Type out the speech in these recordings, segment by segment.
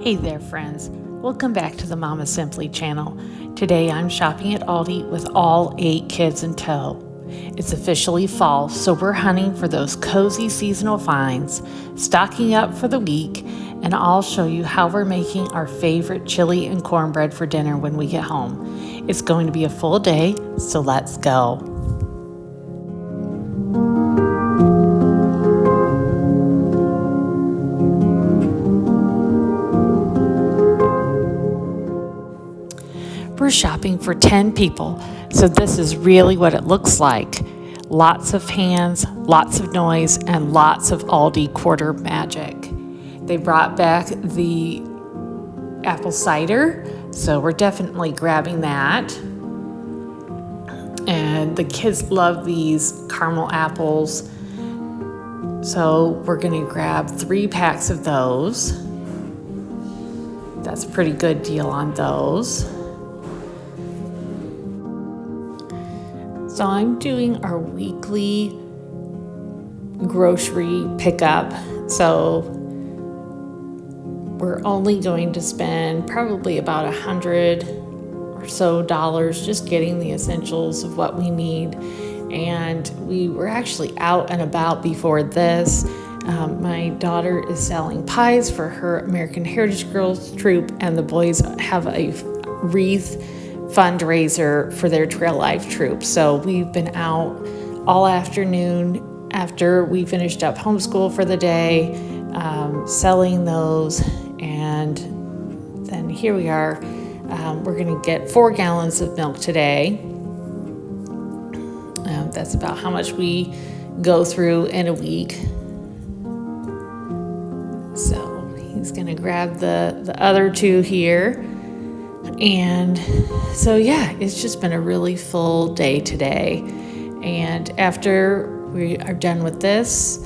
Hey there, friends. Welcome back to the Mama Simply channel. Today I'm shopping at Aldi with all 8 kids in tow. It's officially fall, so we're hunting for those cozy seasonal finds, stocking up for the week, and I'll show you how we're making our favorite chili and cornbread for dinner when we get home. It's going to be a full day, so let's go. We're shopping for 10 people, so this is really what it looks like. Lots of hands, lots of noise, and lots of Aldi quarter magic. They brought back the apple cider, so we're definitely grabbing that. And the kids love these caramel apples, so we're going to grab 3 packs of those. That's a pretty good deal on those. So I'm doing our weekly grocery pickup. So we're only going to spend probably about $100 or so just getting the essentials of what we need. And we were actually out and about before this. My daughter is selling pies for her American Heritage Girls troop, and the boys have a wreath fundraiser for their Trail Life troop. So we've been out all afternoon after we finished up homeschool for the day, selling those, and then here we are. We're going to get 4 gallons of milk today. That's about how much we go through in a week. So he's going to grab the other 2 here. And so, yeah, it's just been a really full day today. And after we are done with this,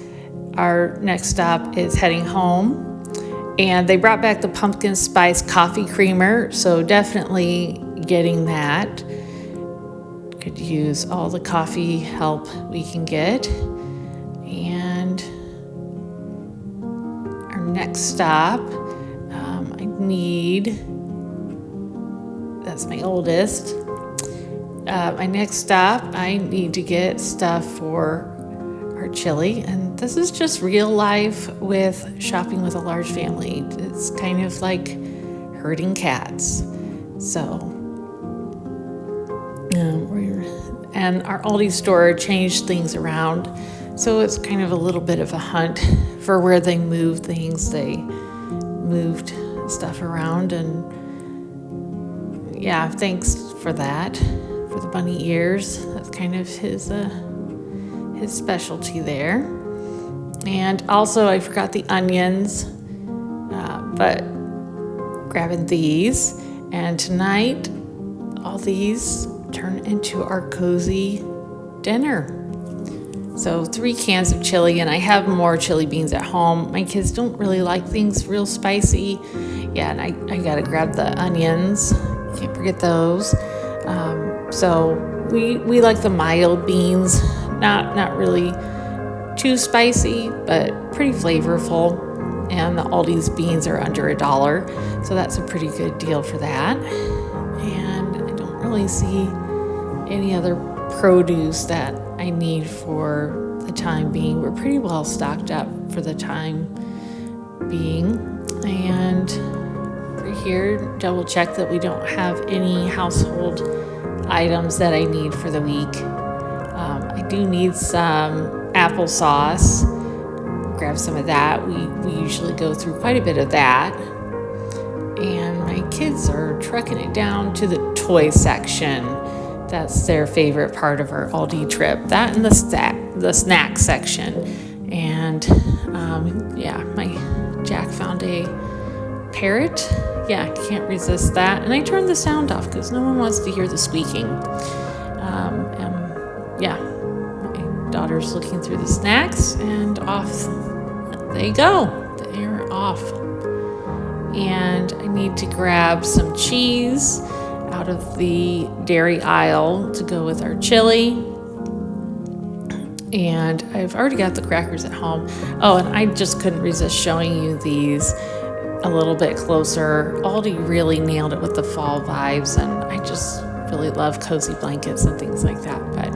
our next stop is heading home. And they brought back the pumpkin spice coffee creamer, so definitely getting that. Could use all the coffee help we can get. And our next stop, I need... That's my oldest. My next stop, I need to get stuff for our chili. And this is just real life with shopping with a large family. It's kind of like herding cats. So, and our Aldi store changed things around. So it's kind of a little bit of a hunt for where they move things. They moved stuff around, and yeah, thanks for that, for the bunny ears. That's kind of his specialty there. And also, I forgot the onions, but grabbing these. And tonight, all these turn into our cozy dinner. So 3 cans of chili, and I have more chili beans at home. My kids don't really like things real spicy. Yeah, and I gotta grab the onions. Can't forget those. So we like the mild beans, not really too spicy, but pretty flavorful. And the Aldi's beans are under $1, so that's a pretty good deal for that. And I don't really see any other produce that I need for the time being. We're pretty well stocked up for the time being. And here, double check that we don't have any household items that I need for the week. I do need some applesauce. Grab some of that. We usually go through quite a bit of that. And my kids are trucking it down to the toy section. That's their favorite part of our Aldi trip. That and the snack section. And yeah, my Jack found a parrot. Yeah, can't resist that. And I turned the sound off because no one wants to hear the squeaking. And yeah, my daughter's looking through the snacks, and off they go. They're off. And I need to grab some cheese out of the dairy aisle to go with our chili. And I've already got the crackers at home. Oh, and I just couldn't resist showing you these. a little bit closer. Aldi really nailed it with the fall vibes, and I just really love cozy blankets and things like that. But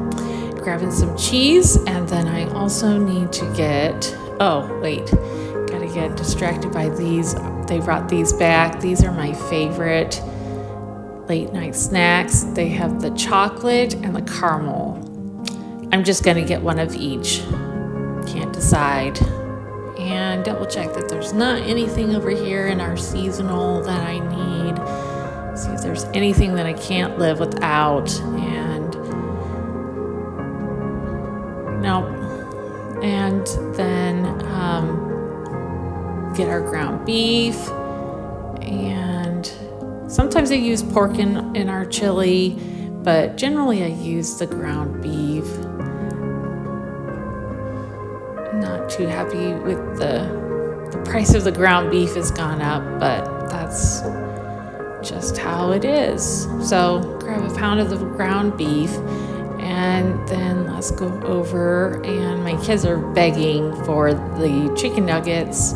grabbing some cheese, and then I also need to get, gotta get distracted by these. They brought these back. These are my favorite late night snacks. They have the chocolate and the caramel. I'm just gonna get one of each. Can't decide. And double check that there's not anything over here in our seasonal that I need. See if there's anything that I can't live without. And no. And then get our ground beef. And sometimes I use pork in our chili, but generally I use the ground beef. Not too happy with the price of the ground beef has gone up, but that's just how it is. So grab a pound of the ground beef, and then let's go over, and my kids are begging for the chicken nuggets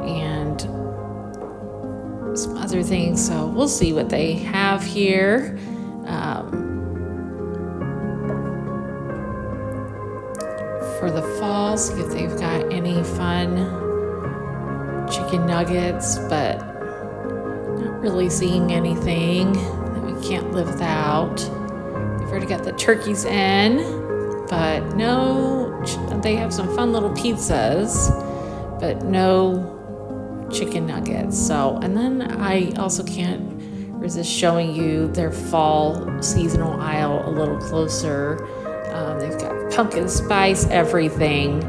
and some other things, so we'll see what they have here. For the fall, see if they've got any fun chicken nuggets, but not really seeing anything that we can't live without. They've already got the turkeys in, but no, they have some fun little pizzas, but no chicken nuggets. So, and then I also can't resist showing you their fall seasonal aisle a little closer. They've got pumpkin spice everything,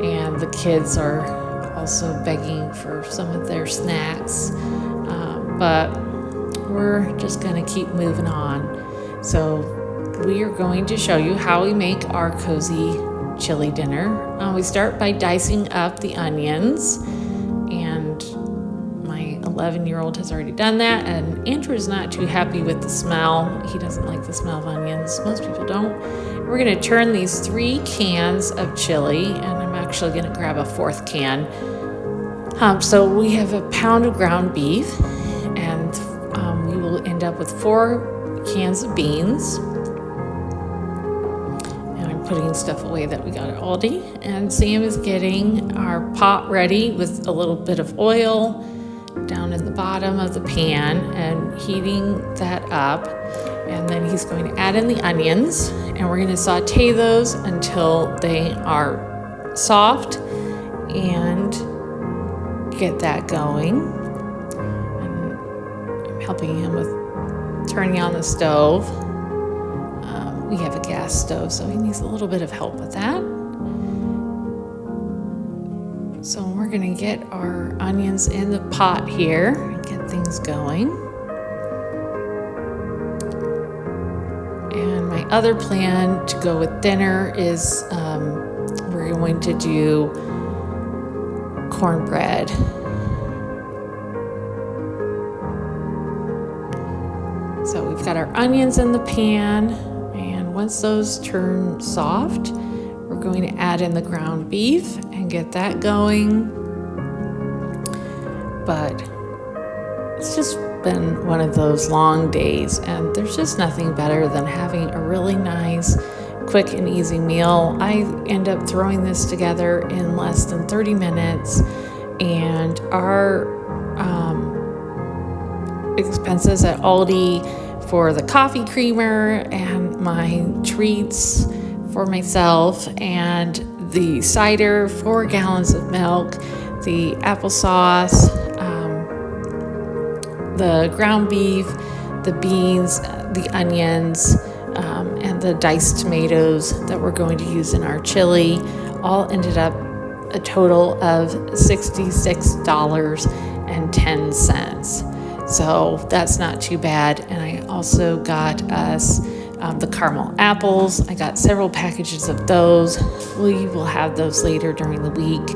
and the kids are also begging for some of their snacks, but we're just going to keep moving on. So we are going to show you how we make our cozy chili dinner. We start by dicing up the onions, and my 11-year-old has already done that, and Andrew is not too happy with the smell. He doesn't like the smell of onions. Most people don't. We're going to turn these 3 cans of chili, and I'm actually going to grab a 4th can. So we have a pound of ground beef, and we will end up with 4 cans of beans. And I'm putting stuff away that we got at Aldi. And Sam is getting our pot ready with a little bit of oil down in the bottom of the pan and heating that up. And then he's going to add in the onions, and we're going to saute those until they are soft and get that going. And I'm helping him with turning on the stove. We have a gas stove, so he needs a little bit of help with that. So we're going to get our onions in the pot here and get things going. And my other plan to go with dinner is we're going to do cornbread. So we've got our onions in the pan, and once those turn soft, we're going to add in the ground beef and get that going. But it's just been one of those long days, and there's just nothing better than having a really nice, quick and easy meal. I end up throwing this together in less than 30 minutes, and our expenses at Aldi for the coffee creamer and my treats for myself and the cider, 4 gallons of milk, the applesauce, the ground beef, the beans, the onions, and the diced tomatoes that we're going to use in our chili all ended up a total of $66.10. So that's not too bad. And I also got us the caramel apples. I got several packages of those. We will have those later during the week.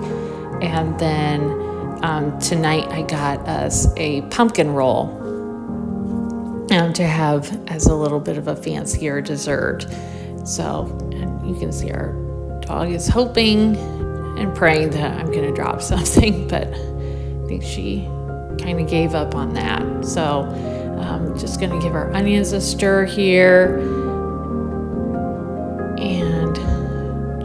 And then tonight I got us a pumpkin roll to have as a little bit of a fancier dessert. So, and you can see our dog is hoping and praying that I'm going to drop something, but I think she kind of gave up on that. So just going to give our onions a stir here and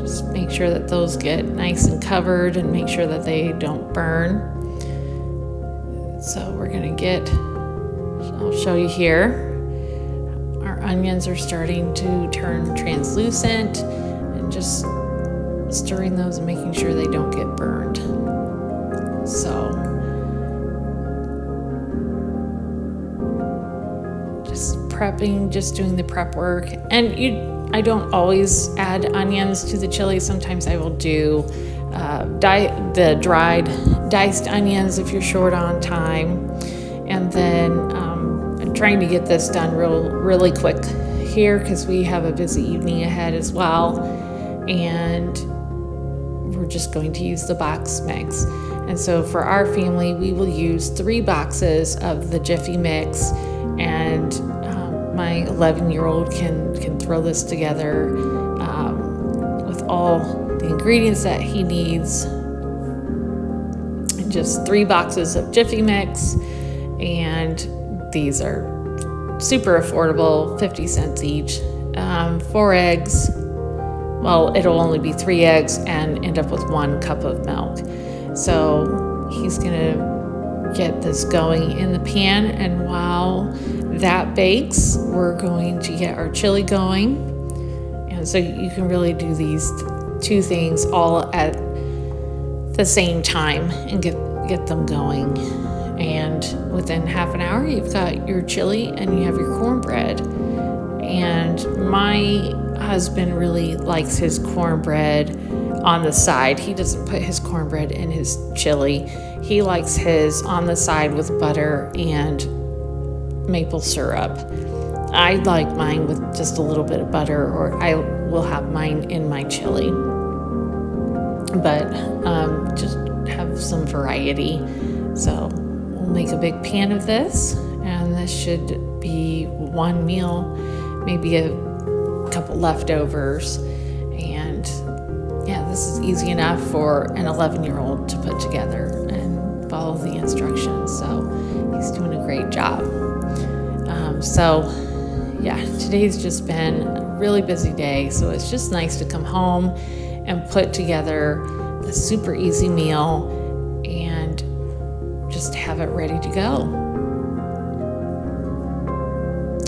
just make sure that those get nice and covered and make sure that they don't burn. So we're going to I'll show you here. Our onions are starting to turn translucent, and just stirring those and making sure they don't get burned. So just prepping, just doing the prep work. And I don't always add onions to the chili. Sometimes I will do the dried diced onions if you're short on time. And then I'm trying to get this done really quick here because we have a busy evening ahead as well. And we're just going to use the box mix. And so for our family, we will use 3 boxes of the Jiffy mix, and my 11-year-old can throw this together with all the ingredients that he needs. And just 3 boxes of Jiffy mix, and these are super affordable, 50 cents each. 4 eggs. Well, it'll only be 3 eggs and end up with 1 cup of milk. So he's gonna get this going in the pan, and while that bakes, we're going to get our chili going. And so you can really do these 2 things all at the same time and get them going. And within half an hour, you've got your chili and you have your cornbread. And my husband really likes his cornbread on the side. He doesn't put his cornbread in his chili. He likes his on the side with butter and maple syrup. I like mine with just a little bit of butter, or I will have mine in my chili. But just have some variety. So we'll make a big pan of this, and this should be 1 meal, maybe a couple leftovers. And yeah, this is easy enough for an 11-year-old to put together and follow the instructions. So he's doing a great job. So yeah, today's just been a really busy day. So it's just nice to come home and put together a super easy meal and just have it ready to go.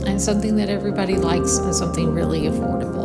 And something that everybody likes, and something really affordable.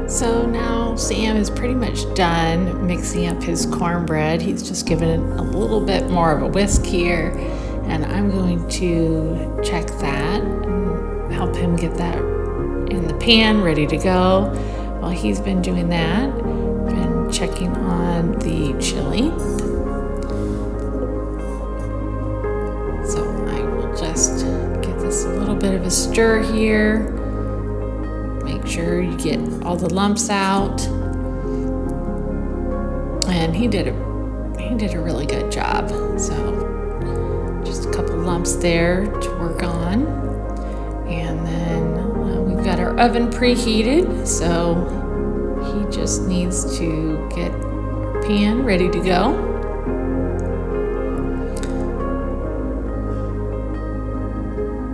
So now Sam is pretty much done mixing up his cornbread. He's just given it a little bit more of a whisk here, and I'm going to check that and help him get that in the pan ready to go. While he's been doing that, I've been checking on the chili. So I will just give this a little bit of a stir here. Make sure you get all the lumps out. And he did a really good job. So just a couple lumps there to work on. And then we've got our oven preheated, so he just needs to get our pan ready to go.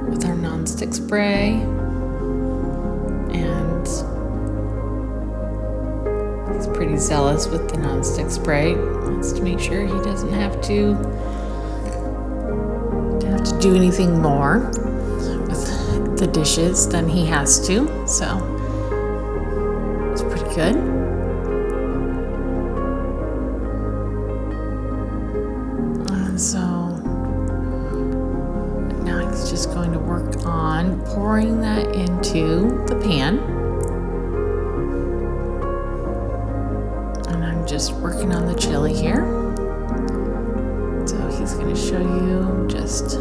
With our nonstick spray. Pretty zealous with the nonstick spray. Wants to make sure he doesn't have to do anything more with the dishes than he has to. So it's pretty good. And so now he's just going to work on pouring that into the pan. Just working on the chili here. So he's going to show you just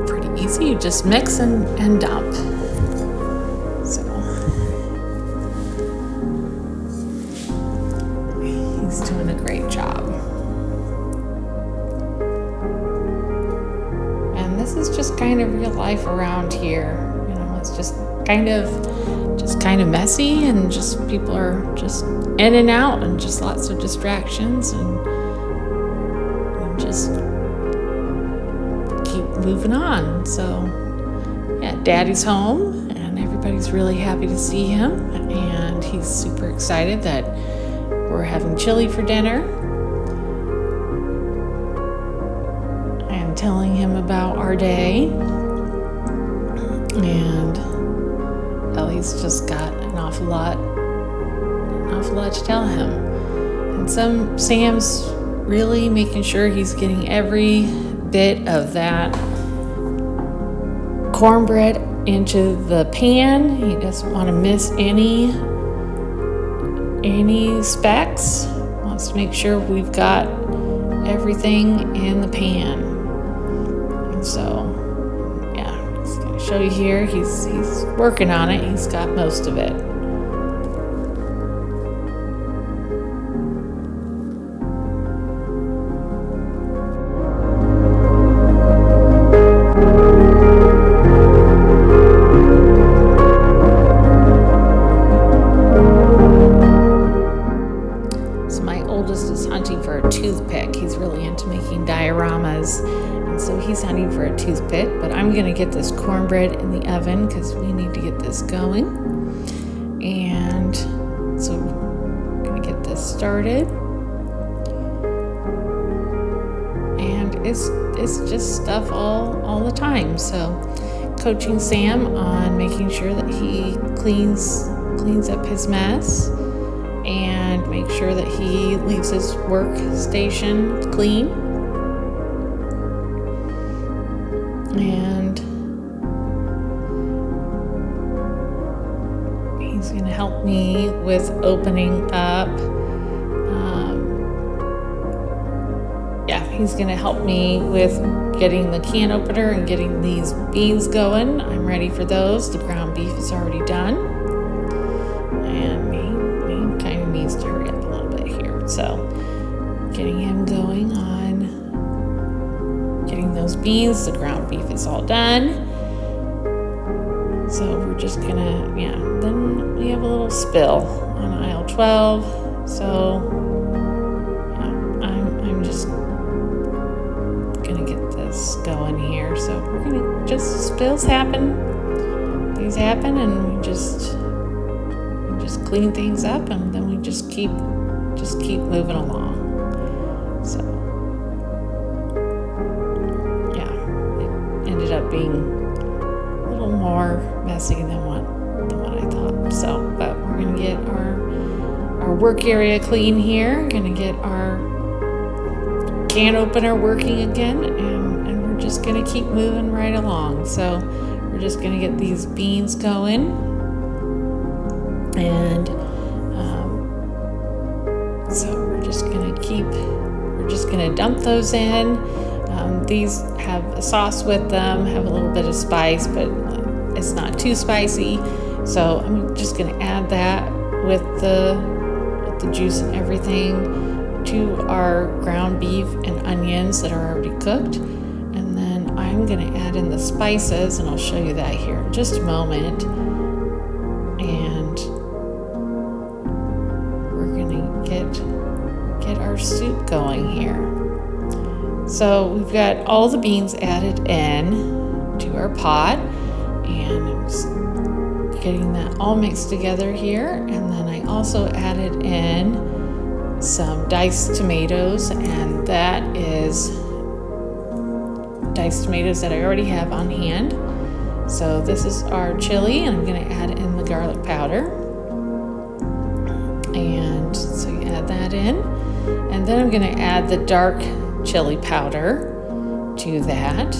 pretty easy. You just mix and dump. So he's doing a great job. And this is just kind of real life around here. You know, it's just kind of messy, and just people are just in and out, and just lots of distractions, and just keep moving on. So yeah, Daddy's home, and everybody's really happy to see him, and he's super excited that we're having chili for dinner, and telling him about our day. And Ellie's just got an awful lot to tell him. And Sam's really making sure he's getting every bit of that cornbread into the pan. He doesn't want to miss any specks. Wants to make sure we've got everything in the pan. And so show you here, he's working on it. He's got most of it. So my oldest is hunting for a toothpick. He's really into making dioramas. So he's hunting for a toothpick, but I'm going to get this cornbread in the oven because we need to get this going. And so I'm going to get this started. And it's just stuff all the time. So coaching Sam on making sure that he cleans up his mess, and make sure that he leaves his workstation clean. And he's going to help me with opening up. He's going to help me with getting the can opener and getting these beans going. I'm ready for those. The ground beef is already done. And he kind of needs to hurry up a little bit here. So getting him going on getting those beans. The ground beef is all done. So we're just gonna, then we have a little spill on aisle 12. So I'm just gonna get this going here. So we're gonna just, spills happen. These happen, and we just clean things up, and then we just keep moving along. So it ended up being a little more messy than what I thought. So work area clean here. Gonna get our can opener working again, and we're just gonna keep moving right along. So we're just gonna get these beans going, and so we're just gonna dump those in. These have a sauce with them, have a little bit of spice, but it's not too spicy. So I'm just gonna add that with the juice and everything to our ground beef and onions that are already cooked. And then I'm gonna add in the spices, and I'll show you that here in just a moment. And we're gonna get our soup going here. So we've got all the beans added in to our pot, and I'm just getting that all mixed together here. And then I also added in some diced tomatoes, and that is diced tomatoes that I already have on hand. So this is our chili, and I'm going to add in the garlic powder. And so you add that in, and then I'm going to add the dark chili powder to that.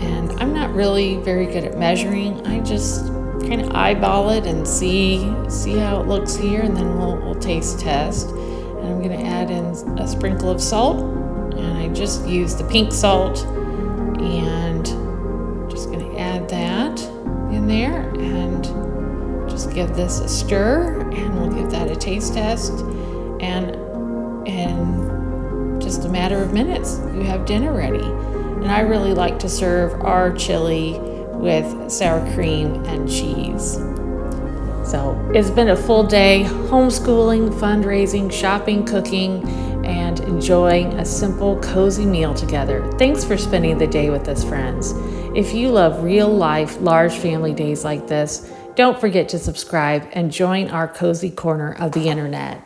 And I'm not really very good at measuring. I just kind of eyeball it and see how it looks here, and then we'll taste test. And I'm going to add in a sprinkle of salt, and I just used the pink salt, and just going to add that in there and just give this a stir, and we'll give that a taste test. And in just a matter of minutes, you have dinner ready. And I really like to serve our chili with sour cream and cheese. So it's been a full day homeschooling, fundraising, shopping, cooking, and enjoying a simple, cozy meal together. Thanks for spending the day with us, friends. If you love real life, large family days like this, don't forget to subscribe and join our cozy corner of the internet.